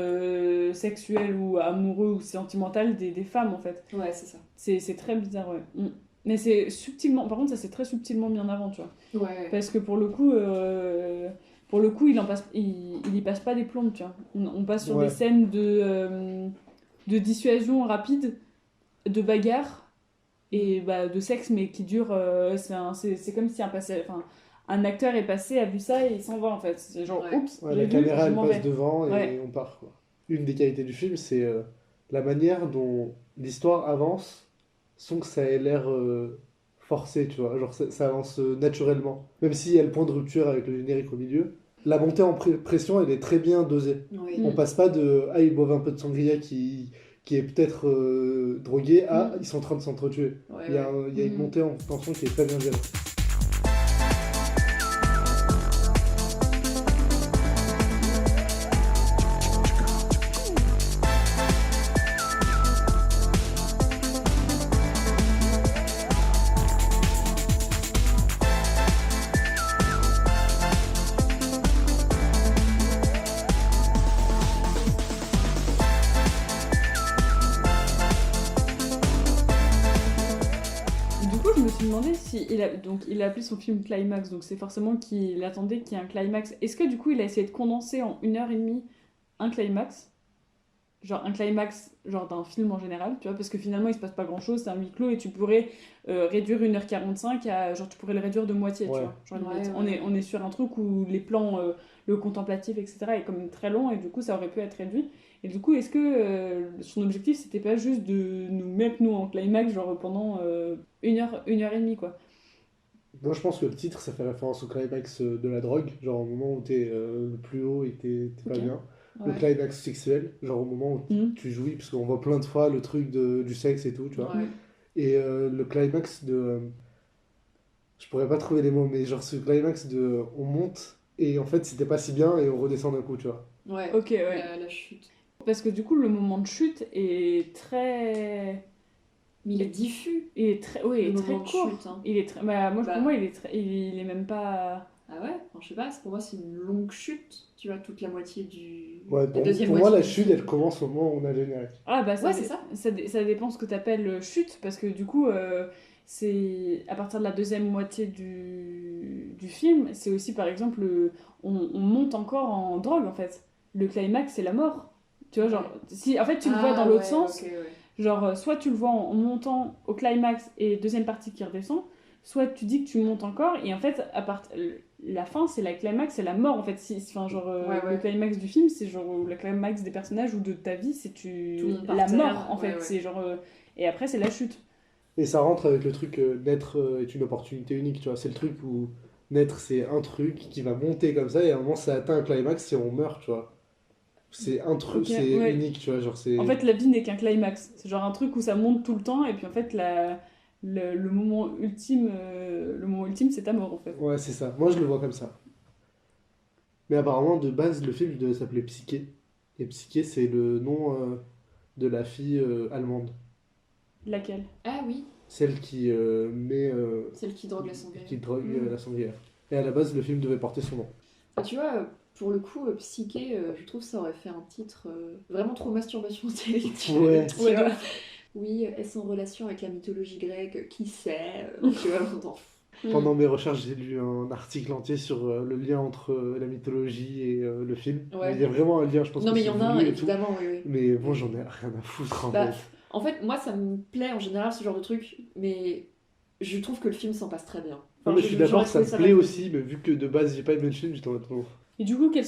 sexuel ou amoureux ou sentimental des femmes en fait. Ouais, c'est ça. C'est très bizarre, ouais. Mais c'est subtilement, par contre, ça c'est très subtilement mis en avant, tu vois. Ouais. Parce que pour le coup, il y passe pas des plombs, tu vois. On passe sur des scènes de dissuasion rapide, de bagarre et de sexe, mais qui dure. C'est comme si un acteur est passé, a vu ça et il s'en va en fait. C'est genre, oups, la caméra elle passe devant et on part, quoi. Une des qualités du film, c'est la manière dont l'histoire avance sans que ça ait l'air forcé, tu vois. Genre ça avance naturellement. Même s'il y a le point de rupture avec le générique au milieu, la montée en pression, elle est très bien dosée. Oui. On passe pas de « Ah, ils boivent un peu de sangria qui est peut-être drogué » à « Ils sont en train de s'entretuer ». Il y a une montée en tension qui est très bien gérée. Il a appelé son film Climax, donc c'est forcément qu'il attendait qu'il y ait un climax. Est-ce que du coup il a essayé de condenser en 1h30 un climax, genre un climax genre d'un film en général, tu vois, parce que finalement il se passe pas grand chose, c'est un huis clos et tu pourrais réduire 1h45 à genre tu pourrais le réduire de moitié, tu vois. Genre, on est sur un truc où les plans, le contemplatif, etc. est quand même très long et du coup ça aurait pu être réduit. Et du coup, est-ce que son objectif c'était pas juste de nous mettre nous en climax genre pendant 1h30 quoi. Moi je pense que le titre ça fait référence au climax de la drogue, genre au moment où t'es le plus haut et t'es pas bien. Le climax sexuel, genre au moment où tu jouis, parce qu'on voit plein de fois le truc du sexe et tout, tu vois. Et le climax de... je pourrais pas trouver les mots, mais genre ce climax de... on monte et en fait c'était pas si bien et on redescend d'un coup, tu vois. Ouais, ok, ouais. La chute. Parce que du coup le moment de chute est très... Mais il est diffus. Il est très, oui, il est très court. Chute, hein. Il est très, pour moi, il est même pas. Ah ouais, enfin, je sais pas, pour moi c'est une longue chute, tu vois, toute la moitié Ouais, la deuxième pour moi, moitié la du chute, film. elle commence au moment où on a le générique. Ah bah Ouais, c'est ça. ça dépend ce que t'appelles chute, parce que du coup, c'est à partir de la deuxième moitié du film, c'est aussi par exemple, on monte encore en drogue en fait. Le climax, c'est la mort. Tu vois, genre, si en fait tu le vois dans l'autre ouais, sens, ok, ouais. genre, soit tu le vois en montant au climax et deuxième partie qui redescend, soit tu dis que tu montes encore, et en fait, la fin, c'est la climax, c'est la mort en fait. Enfin, genre, Ouais, ouais. le climax du film, c'est genre le climax des personnages ou de ta vie, c'est Tout le monde par la terre, mort en ouais, fait. ouais. C'est genre, et après, c'est la chute. Et ça rentre avec le truc naître est une opportunité unique, tu vois. C'est le truc où naître, c'est un truc qui va monter comme ça, et à un moment, ça atteint un climax et on meurt, tu vois. C'est un truc, Ok, c'est ouais. unique, tu vois. Genre, c'est. En fait, la vie n'est qu'un climax. C'est genre un truc où ça monte tout le temps, et puis en fait, le moment ultime, c'est ta mort en fait. Ouais, c'est ça. Moi, je le vois comme ça. Mais apparemment, de base, le film devait s'appeler Psyché. Et Psyché, c'est le nom de la fille allemande. Laquelle? Ah oui, Celle qui met. celle qui drogue la sangria. Qui drogue Mm. la sangria. Et à la base, le film devait porter son nom. Enfin, tu vois, pour le coup, Psyché, je trouve que ça aurait fait un titre vraiment trop masturbation intellectuelle. Ouais. Tu Ouais, vois. de ouf. Oui, est-ce en relation avec la mythologie grecque? Qui sait? Tu vois, on t'en fout. Pendant mes recherches, j'ai lu un article entier sur le lien entre la mythologie et le film. Ouais. Il y a vraiment un lien, je pense Non, que mais il y c'est en a un, voulu et tout. évidemment, oui, oui. Mais bon, j'en ai rien à foutre en Bah, fait. en fait, moi, ça me plaît en général, ce genre de truc, mais je trouve que le film s'en passe très bien. Non, mais je suis d'accord, j'aurais ça me trouvé plaît mal. aussi, mais vu que de base, j'ai pas aimé le film, j'étais en mode bon. Et du coup, quel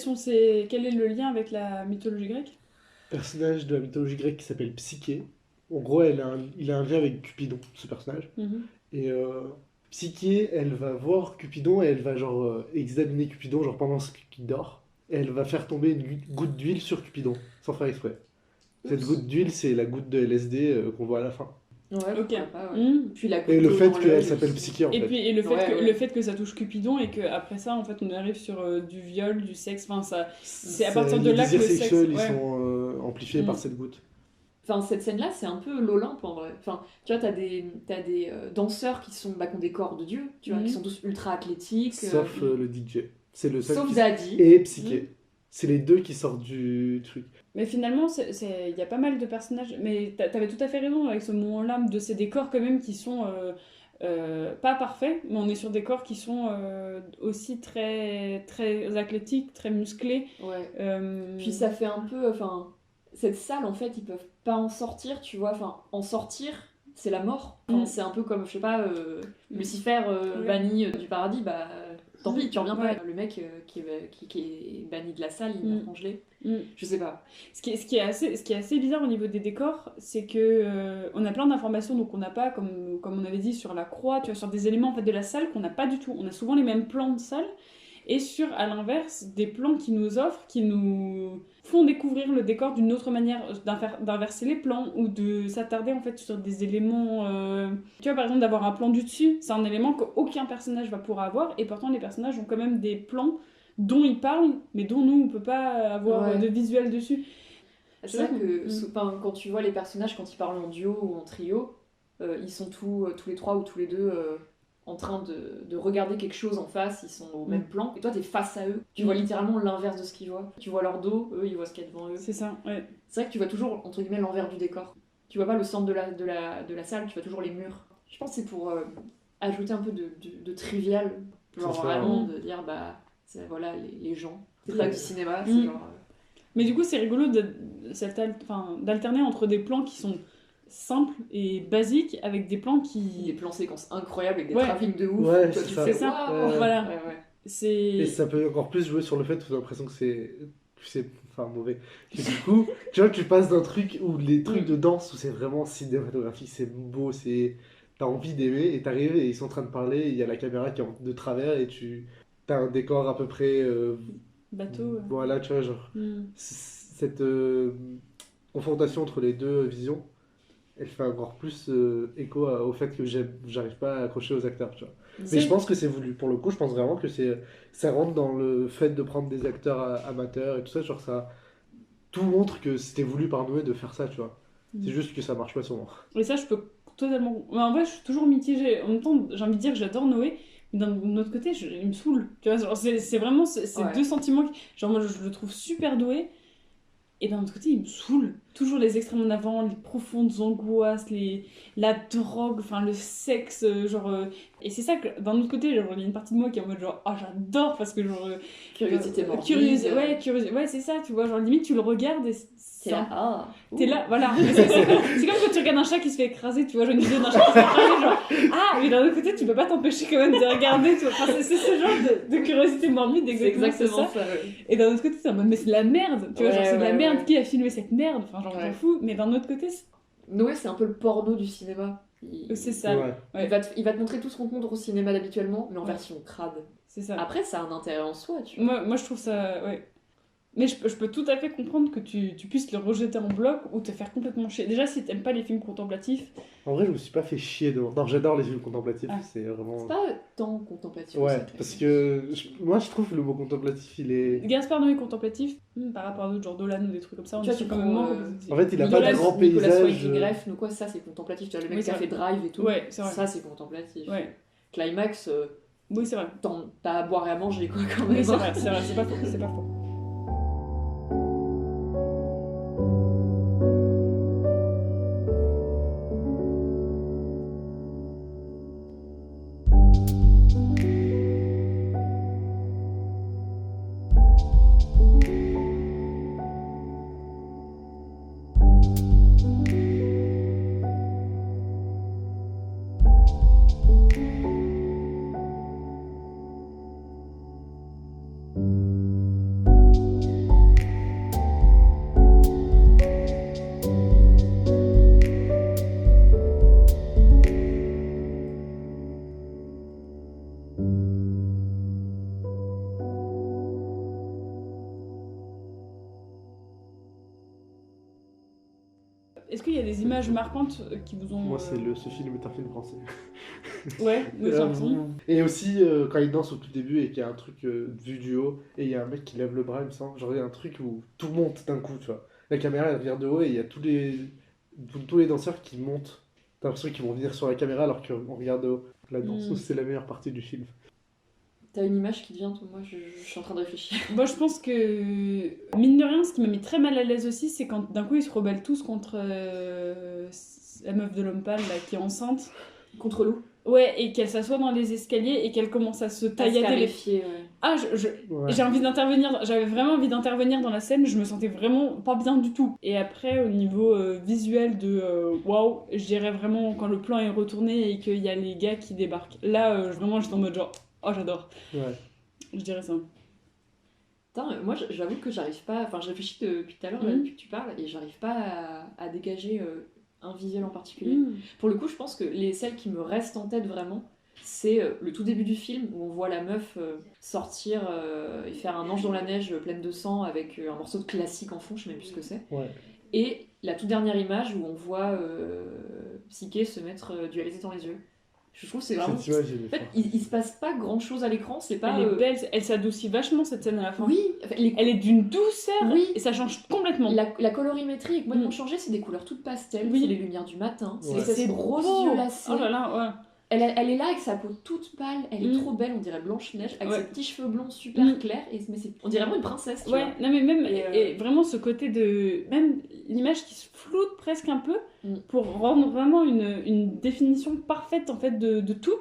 est le lien avec la mythologie grecque? Personnage de la mythologie grecque qui s'appelle Psyché. En gros, il a un lien avec Cupidon, ce personnage. Mhm. Et Psyché, elle va voir Cupidon et elle va genre examiner Cupidon genre pendant qu'il dort. Et elle va faire tomber une goutte d'huile sur Cupidon, sans faire exprès. Cette Oups. goutte d'huile, c'est la goutte de LSD qu'on voit à la fin. Ouais, Ok. pourquoi pas, ouais. Mhm. Puis la Et le goutte fait d'eau dans qu'elle l'œil s'appelle aussi. Psyché en Et fait. puis et le fait Ouais, que ouais. le fait que ça touche Cupidon et que après ça en fait on arrive sur du viol, du sexe, enfin ça c'est à partir de Les là que désirs le sexe sexuels, ils ouais. sont amplifiés par Mm. cette goutte. Enfin, cette scène-là, c'est un peu l'Olympe en vrai. Enfin, tu vois, t'as des danseurs qui ont des corps de dieu, tu vois, Mhm. qui sont tous ultra athlétiques. Sauf le DJ. C'est le seul sauf qui... Zadie. Et Psyché. C'est les deux qui sortent du truc. Mais finalement il y a pas mal de personnages mais t'avais tout à fait raison avec ce moment-là de ces décors quand même qui sont pas parfaits, mais on est sur des corps qui sont aussi très très athlétiques, très musclés. Ouais. Euh, Puis ça fait un peu, enfin, cette salle en fait, ils peuvent pas en sortir, tu vois. Enfin, en sortir, c'est la mort. Enfin, Mm. c'est un peu comme, je sais pas, Lucifer Ouais. banni du paradis, bah tant pis, tu reviens Ouais. pas. Le mec qui est banni de la salle, il Mm. est congelé. Mm. Je sais pas. Ce qui est assez bizarre au niveau des décors, c'est que on a plein d'informations donc on n'a pas, comme on avait dit, sur la croix, tu vois, sur des éléments en fait, de la salle qu'on n'a pas du tout. On a souvent les mêmes plans de salle, et sur, à l'inverse, des plans qui nous offrent, qui nous font découvrir le décor d'une autre manière, d'inverser les plans, ou de s'attarder en fait sur des éléments... Tu vois, par exemple, d'avoir un plan du dessus, c'est un élément qu'aucun personnage va pouvoir avoir, et pourtant les personnages ont quand même des plans dont ils parlent, mais dont nous, on peut pas avoir Ouais. de visuel dessus. C'est vrai que Mm. enfin, quand tu vois les personnages, quand ils parlent en duo ou en trio, ils sont tous les trois ou tous les deux en train de regarder quelque chose en face, ils sont au même plan, et toi t'es face à eux, tu vois littéralement l'inverse de ce qu'ils voient. Tu vois leur dos, eux ils voient ce qu'il y a devant eux. C'est ça, ouais. C'est vrai que tu vois toujours, entre guillemets, l'envers du décor. Tu vois pas le centre de la salle, tu vois toujours les murs. Je pense que c'est pour ajouter un peu de trivial, genre C'est ça, vraiment ouais. de dire, bah, voilà les gens. C'est pas du cinéma, c'est Mm. genre... Mais du coup, c'est rigolo d'alterner entre des plans qui sont simples et basiques avec des plans des qui... plans séquences incroyables avec des Ouais. travelling de ouf. Ouais, Toi, c'est tu ça. fais, C'est ça, waouh. voilà. Ouais, ouais. Et C'est... ça peut encore plus jouer sur le fait que tu as l'impression que c'est enfin mauvais. Que du coup, tu vois, tu passes d'un truc où les trucs de danse où c'est vraiment cinématographique, c'est beau, t'as envie d'aimer et t'arrives et ils sont en train de parler, et il y a la caméra qui est de travers et t'as un décor à peu près Bateau. voilà, tu vois, genre Mm. cette confrontation entre les deux visions, elle fait encore plus écho au fait que j'arrive pas à accrocher aux acteurs, tu vois. Mais je pense que c'est voulu. Pour le coup, je pense vraiment que ça rentre dans le fait de prendre des acteurs amateurs et tout ça. Genre, tout montre que c'était voulu par Noé de faire ça, tu vois. C'est juste que ça marche pas souvent. Et ça, je peux totalement... Mais en vrai, je suis toujours mitigée. En même temps, j'ai envie de dire que j'adore Noé, Mais d'un autre côté, il me saoule. Tu vois, genre, c'est vraiment ces deux sentiments. Genre, moi, je le trouve super doué. Et d'un autre côté, il me saoule. Toujours les extrêmes en avant, les profondes angoisses, la drogue, enfin le sexe, Et c'est ça que, d'un autre côté, genre, il y a une partie de moi qui est en mode genre, oh j'adore parce que genre... Curiosité morbide. Curiosité, ouais, c'est ça, tu vois, genre limite tu le regardes et t'es là, t'es là, voilà. C'est comme quand tu regardes un chat qui se fait écraser, tu vois, genre une vidéo d'un chat qui se fait écraser, genre, mais d'un autre côté, tu peux pas t'empêcher quand même de regarder, tu vois. Enfin, c'est ce genre de curiosité morbide, exactement ça. Et d'un autre côté, c'est en mode, mais c'est de la merde, tu vois, genre c'est de la merde, qui a filmé cette merde, enfin, genre, j'en fous, mais d'un autre côté, Noé, c'est un peu le porno du cinéma. C'est ça. Il va te montrer tout ce qu'on te montre au cinéma habituellement, mais en version crade. C'est ça. Après, ça a un intérêt en soi, tu vois. Moi je trouve ça, Mais je peux tout à fait comprendre que tu puisses le rejeter en bloc ou te faire complètement chier. Déjà, si t'aimes pas les films contemplatifs... En vrai, je me suis pas fait chier devant. Non, j'adore les films contemplatifs, c'est vraiment... C'est pas tant contemplatif. Ouais, parce que moi, je trouve que le mot contemplatif, il est... Gaspard Noé contemplatif, par rapport à d'autres, genre Dolan ou des trucs comme ça, on est quand même moins En fait, il a pas de grand paysage... Greffe, quoi, ça c'est contemplatif. Tu vois, le mec qui a fait Drive et tout, ça c'est contemplatif. Climax... Oui, c'est vrai. T'as à boire et à manger, quoi, quand même. Oui, c'est vrai, c'est pas faux. Est-ce qu'il y a des images marquantes qui vous ont... Moi, ce film est un film français. Ouais, mais Et aussi, quand il danse au tout début et qu'il y a un truc vu du haut, et il y a un mec qui lève le bras, il me semble. Genre, il y a un truc où tout monte d'un coup, tu vois. La caméra, elle vient de haut et il y a tous les danseurs qui montent. T'as l'impression qu'ils vont venir sur la caméra alors qu'on regarde de haut. La danse, c'est la meilleure partie du film. T'as une image qui te vient, toi? Moi, je suis en train de réfléchir. Moi, je pense que, mine de rien, ce qui m'a mis très mal à l'aise aussi, c'est quand d'un coup ils se rebellent tous contre la meuf de l'homme pâle, là, qui est enceinte. Contre Lou. Ouais, et qu'elle s'assoit dans les escaliers et qu'elle commence à se taillader les pieds. Ah, j'ai envie d'intervenir, j'avais vraiment envie d'intervenir dans la scène, je me sentais vraiment pas bien du tout. Et après, au niveau visuel de waouh, je dirais vraiment quand le plan est retourné et qu'il y a les gars qui débarquent. Là, vraiment, j'étais en mode genre, oh, j'adore. Ouais. Je dirais ça. Putain, moi, j'avoue que j'arrive pas. Enfin, je réfléchis depuis tout à l'heure, depuis que tu parles, et j'arrive pas à dégager un visuel en particulier. Pour le coup, je pense que celles qui me restent en tête vraiment, c'est le tout début du film où on voit la meuf sortir et faire un ange dans la neige pleine de sang avec un morceau de classique en fond, je sais même plus ce que c'est. Ouais. Et la toute dernière image où on voit Psyché se mettre du LSD dans les yeux. Je trouve que c'est vraiment... Cette image, en fait, il se passe pas grand chose à l'écran, c'est pas... Elle est belle, elle s'adoucit vachement cette scène à la fin. Oui, elle est d'une douceur, et ça change complètement. La colorimétrie est complètement changée, c'est des couleurs toutes pastel, c'est les lumières du matin, c'est ces gros yeux lacés. Oh là là, ouais. Elle est là avec sa peau toute pâle, elle est trop belle, on dirait Blanche-Neige, avec ses petits cheveux blonds super clairs, on dirait vraiment une princesse. Tu vois. Non mais même, et vraiment ce côté de... Même l'image qui se floute presque un peu, pour rendre vraiment une définition parfaite en fait de tout.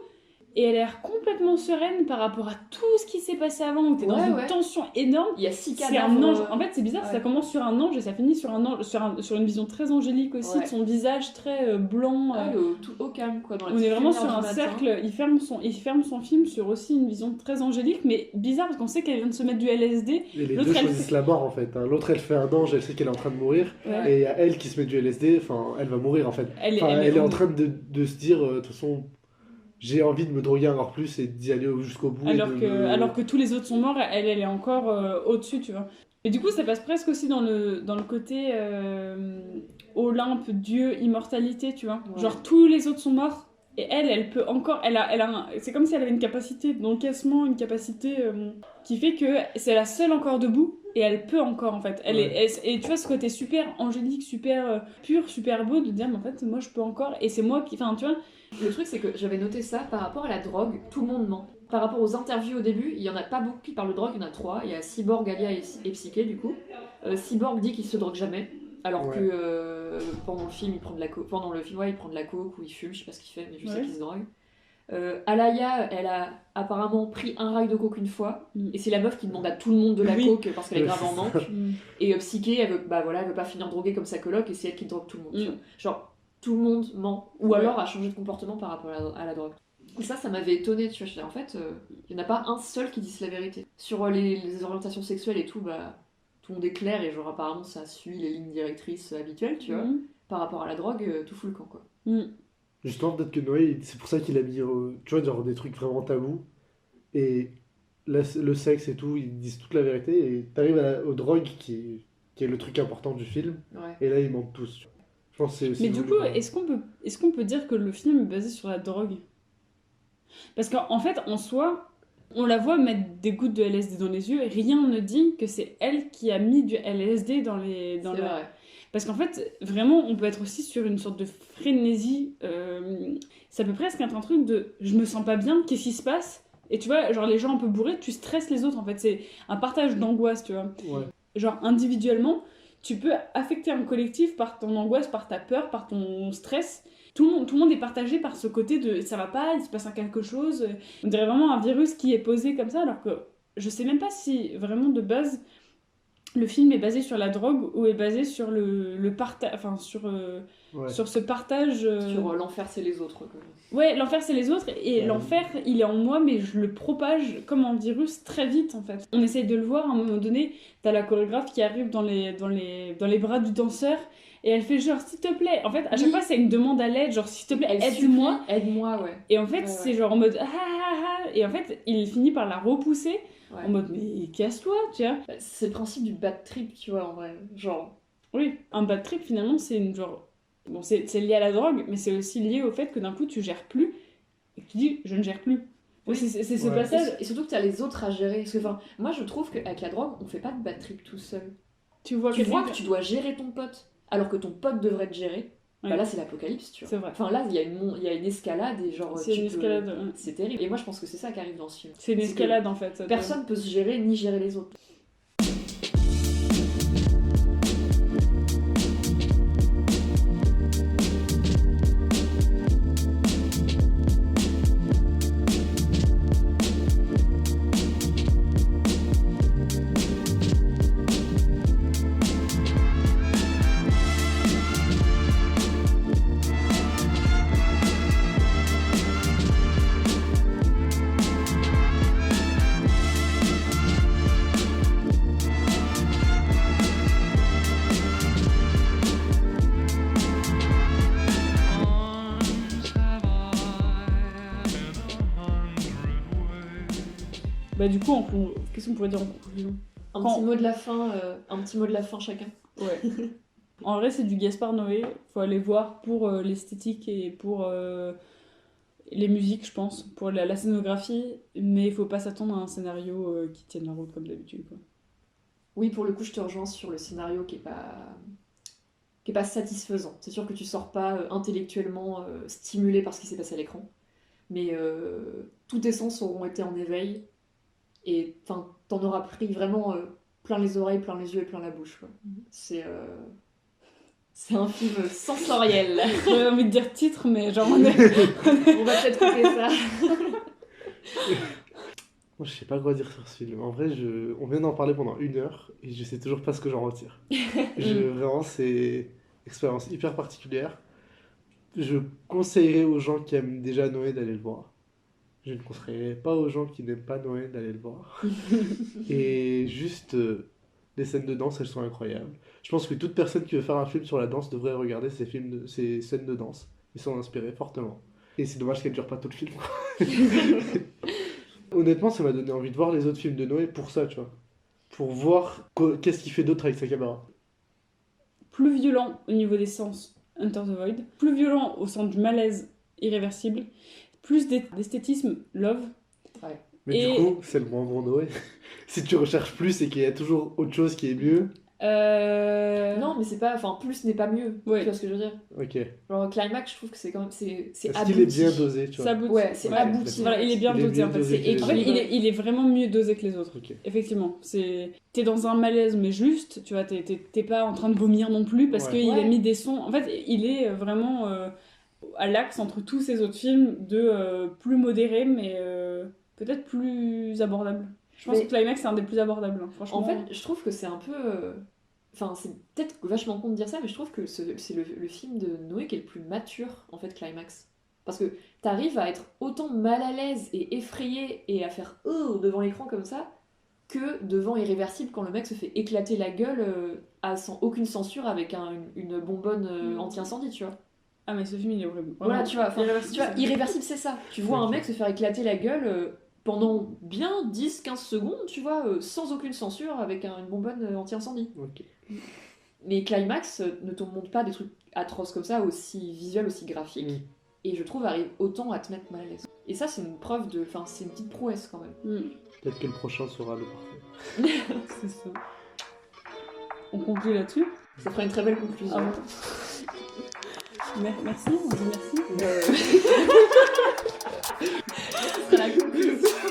Et elle a l'air complètement sereine par rapport à tout ce qui s'est passé avant, où t'es dans une tension énorme. Il y a 6 cadavres. C'est un ange. En fait, c'est bizarre, ça commence sur un ange et ça finit sur un ange, sur une vision très angélique aussi, de son visage très blanc. Tout au calme, quoi. Dans la on est vraiment sur un cercle. Il ferme son film sur aussi une vision très angélique, mais bizarre parce qu'on sait qu'elle vient de se mettre du LSD. Et les deux choisissent la mort en fait. L'autre, elle fait un ange, elle sait qu'elle est en train de mourir. Et il y a elle qui se met du LSD, enfin, elle va mourir en fait. Elle est en train de se dire, de toute façon. J'ai envie de me droguer encore plus et d'y aller jusqu'au bout. Alors que tous les autres sont morts, elle est encore au-dessus, tu vois. Et du coup, ça passe presque aussi dans le côté Olympe, Dieu, immortalité, tu vois. Ouais. Genre, tous les autres sont morts et elle peut encore... c'est comme si elle avait une capacité d'encaissement, une capacité qui fait que c'est la seule encore debout et elle peut encore, en fait. Et tu vois, ce côté super angélique, super pur, super beau de dire, mais en fait, moi, je peux encore et c'est moi qui... Enfin, tu vois... Le truc, c'est que j'avais noté ça par rapport à la drogue, tout le monde ment. Par rapport aux interviews au début, il y en a pas beaucoup qui parlent de drogue, il y en a 3. Il y a Cyborg, Alia et Psyché du coup. Cyborg dit qu'il se drogue jamais, alors que pendant le film il prend de la coke. Pendant le film, il prend de la coke ou il fume, je sais pas ce qu'il fait, mais je sais qu'il se drogue. Alaya, elle a apparemment pris un rail de coke une fois, et c'est la meuf qui demande à tout le monde de la coke parce qu'elle est grave en manque. Et Psyché, elle veut pas finir droguée comme sa coloc, et c'est elle qui drogue tout le monde. Tu vois. Genre, tout le monde ment, ou alors a changé de comportement par rapport à la drogue. Et ça m'avait étonné, tu vois. En fait, il n'y en a pas un seul qui dise la vérité. Sur les orientations sexuelles et tout, tout le monde est clair, et genre apparemment ça suit les lignes directrices habituelles, tu vois. Par rapport à la drogue, tout fout le camp, quoi. Justement, peut-être que Noé, c'est pour ça qu'il a mis, tu vois, genre des trucs vraiment tabous. Et le sexe et tout, ils disent toute la vérité. Et t'arrives aux drogues, qui est le truc important du film. Ouais. Et là, ils mentent tous. Tu vois. Je pense que c'est aussi. Mais du coup, est-ce qu'on peut dire que le film est basé sur la drogue? Parce qu'en fait, en soi, on la voit mettre des gouttes de LSD dans les yeux, et rien ne dit que c'est elle qui a mis du LSD dans C'est vrai. Parce qu'en fait, vraiment, on peut être aussi sur une sorte de frénésie. Ça peut presque être un truc de « je me sens pas bien, qu'est-ce qui se passe ?» Et tu vois, genre les gens un peu bourrés, tu stresses les autres, en fait. C'est un partage d'angoisse, tu vois. Ouais. Genre, individuellement, tu peux affecter un collectif par ton angoisse, par ta peur, par ton stress. Tout le monde est partagé par ce côté de « ça va pas, il se passe quelque chose ». On dirait vraiment un virus qui est posé comme ça, alors que je sais même pas si, vraiment, de base... Le film est basé sur la drogue ou est basé sur le partage, enfin sur ce partage. Sur l'enfer c'est les autres. Quoi. Ouais, l'enfer c'est les autres, et l'enfer il est en moi, mais je le propage comme un virus très vite en fait. On essaye de le voir, à un moment donné, t'as la chorégraphe qui arrive dans les bras du danseur, et elle fait genre s'il te plaît. En fait, à chaque fois c'est une demande à l'aide, genre s'il te plaît, aide-moi. Aide-moi, ouais. Et en fait, c'est genre en mode ah ah ah, et en fait, il finit par la repousser. Ouais. En mode, mais casse-toi, tu vois. C'est le principe du bad trip, tu vois, en vrai. Genre. Oui, un bad trip, finalement, c'est une genre. Bon, c'est lié à la drogue, mais c'est aussi lié au fait que d'un coup, tu gères plus, et que tu dis, je ne gère plus. Oui, c'est ce passage. Et surtout que tu as les autres à gérer. Parce que, moi, je trouve qu'avec la drogue, on fait pas de bad trip tout seul. Tu vois que tu dois gérer ton pote, alors que ton pote devrait te gérer. Ouais. Là c'est l'apocalypse, tu vois. C'est vrai. Enfin là il y a une escalade et genre c'est une escalade. C'est terrible. Et moi je pense que c'est ça qui arrive dans ce film. C'est une escalade en fait. Personne peut se gérer ni gérer les autres. Bah du coup, qu'est-ce qu'on pourrait dire en conclusion ? Un petit mot de la fin chacun. Ouais. En vrai, c'est du Gaspard Noé. Faut aller voir pour l'esthétique et pour les musiques, je pense, pour la scénographie. Mais il faut pas s'attendre à un scénario qui tienne la route comme d'habitude, quoi. Oui, pour le coup, je te rejoins sur le scénario qui est pas satisfaisant. C'est sûr que tu sors pas intellectuellement stimulé par ce qui s'est passé à l'écran. Mais tous tes sens auront été en éveil. Et t'en auras pris vraiment plein les oreilles, plein les yeux et plein la bouche, quoi. C'est un film sensoriel. J'avais envie de dire titre, mais genre on va peut-être couper ça. Moi, je sais pas quoi dire sur ce film. En vrai, on vient d'en parler pendant 1 heure et je sais toujours pas ce que j'en retire. Vraiment, c'est une expérience hyper particulière. Je conseillerais aux gens qui aiment déjà Noé d'aller le voir. Je ne conseillerais pas aux gens qui n'aiment pas Noé d'aller le voir. Et juste, les scènes de danse, elles sont incroyables. Je pense que toute personne qui veut faire un film sur la danse devrait regarder ces scènes de danse. Ils sont inspirés fortement. Et c'est dommage qu'elles ne durent pas tout le film, quoi. Honnêtement, ça m'a donné envie de voir les autres films de Noé pour ça, tu vois. Pour voir qu'est-ce qu'il fait d'autre avec sa caméra. Plus violent au niveau des sens, Enter the Void. Plus violent au sens du malaise, Irréversible. Plus d'esthétisme, Love. Ouais. Mais du coup, c'est le moins bon Noé. Si tu recherches plus et qu'il y a toujours autre chose qui est mieux... Non, mais c'est pas. Enfin, plus n'est pas mieux. Ouais. Tu vois ce que je veux dire? Ok. Genre, Climax, je trouve que c'est quand même. C'est Est-ce abouti. qu'il est bien dosé, tu vois? Ça aboutit. Ouais, c'est abouti. Voilà, il est bien Il est dosé bien en fait. dosé C'est que les en fait, autres. il est vraiment mieux dosé que les autres. Ok. Effectivement, t'es dans un malaise mais juste, tu vois, t'es pas en train de vomir non plus parce Ouais. qu'il a Ouais. mis des sons. En fait, il est vraiment à l'axe entre tous ces autres films de plus modéré mais peut-être plus abordable. Je pense Mais- que Climax c'est un des plus abordables, hein, franchement. En fait, je trouve que c'est un peu. Enfin, c'est peut-être vachement con de dire ça, mais je trouve que c'est le film de Noé qui est le plus mature, en fait, Climax. Parce que t'arrives à être autant mal à l'aise et effrayé et à faire devant l'écran comme ça, que devant Irréversible quand le mec se fait éclater la gueule sans aucune censure avec une bonbonne anti-incendie, tu vois. Ah mais ce film il est horrible. Voilà, Vraiment. tu vois, enfin, Irréversible, tu vois, c'est- Irréversible, c'est ça. Tu vois un Ok. mec se faire éclater la gueule pendant bien 10-15 secondes, tu vois, sans aucune censure, avec une bonbonne anti-incendie. Ok. Mais Climax ne te montre pas des trucs atroces comme ça, aussi visuels, aussi graphiques. Mm. Et je trouve arrive autant à te mettre mal à l'aise. Et ça, c'est une preuve de. Enfin, c'est une petite prouesse quand même. Peut-être que le prochain sera le parfait. C'est ça. On conclut là-dessus. Ça ferait une très belle conclusion. Ah bon. Merci, on dit merci. Euh, Ce sera la conclusion.